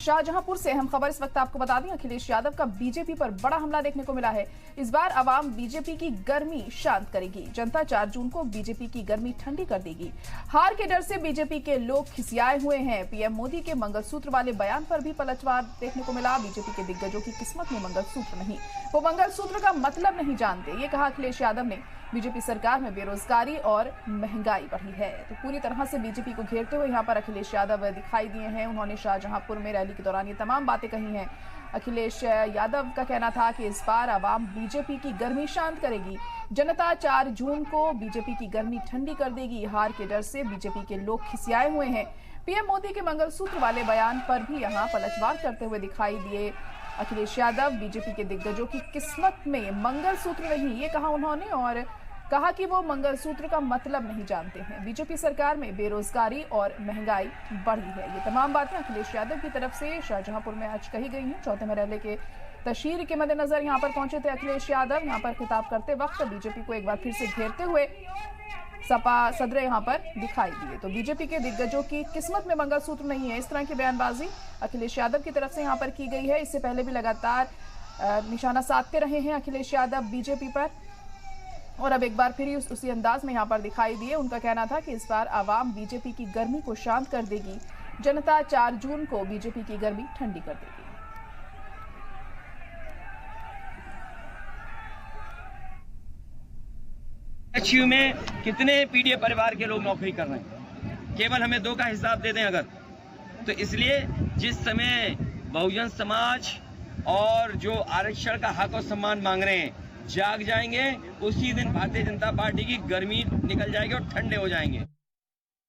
शाहजहांपुर से अहम खबर इस वक्त आपको बता दें, अखिलेश यादव का बीजेपी पर बड़ा हमला देखने को मिला है। इस बार आवाम बीजेपी की गर्मी शांत करेगी। जनता 4 जून को बीजेपी की गर्मी ठंडी कर देगी। हार के डर से बीजेपी के लोग खिसियाए हुए हैं। पीएम मोदी के मंगलसूत्र वाले बयान पर भी पलटवार देखने को मिला। बीजेपी के दिग्गजों की किस्मत में मंगलसूत्र नहीं, वो मंगलसूत्र का मतलब नहीं जानते, ये कहा अखिलेश यादव ने। बीजेपी सरकार में बेरोजगारी और महंगाई बढ़ी है। तो पूरी तरह से बीजेपी को घेरते हुए यहाँ पर अखिलेश यादव दिखाई दिए हैं। उन्होंने शाहजहांपुर में रैली के दौरान ये तमाम बातें कही हैं। अखिलेश यादव का कहना था कि इस बार आवाम बीजेपी की गर्मी शांत करेगी। जनता 4 जून को बीजेपी की गर्मी ठंडी कर देगी। हार के डर से बीजेपी के लोग खिसियाए हुए हैं। पीएम मोदी के मंगलसूत्र वाले बयान पर भी यहाँ पलटवार करते हुए दिखाई दिए अखिलेश यादव। बीजेपी के दिग्गजों की किस्मत में मंगलसूत्र नहीं, ये कहा उन्होंने, और कहा कि वो मंगलसूत्र का मतलब नहीं जानते हैं। बीजेपी सरकार में बेरोजगारी और महंगाई बढ़ी है। ये तमाम बातें अखिलेश यादव की तरफ से शाहजहांपुर में आज कही गई हैं। चौथे मरहले के तशहीर के मद्देनजर यहाँ पर पहुंचे थे अखिलेश यादव। यहाँ पर खिताब करते वक्त बीजेपी को एक बार फिर से घेरते हुए सपा सदर यहाँ पर दिखाई दिए। तो बीजेपी के दिग्गजों की किस्मत में मंगलसूत्र नहीं है, इस तरह की बयानबाजी अखिलेश यादव की तरफ से यहाँ पर की गई है। इससे पहले भी लगातार निशाना साधते रहे हैं अखिलेश यादव बीजेपी पर, और अब एक बार फिर उसी अंदाज में यहाँ पर दिखाई दिए। उनका कहना था कि इस बार आवाम बीजेपी की गर्मी को शांत कर देगी। जनता 4 जून को बीजेपी की गर्मी ठंडी कर देगी। एचयू में कितने पीडीए परिवार के लोग नौकरी कर रहे हैं, केवल हमें 2 का हिसाब दे दें अगर, तो इसलिए जिस समय बहुजन समाज और जो आरक्षण का हक और सम्मान मांग रहे हैं जाग जाएंगे, उसी दिन भारतीय जनता पार्टी की गर्मी निकल जाएगी और ठंडे हो जाएंगे।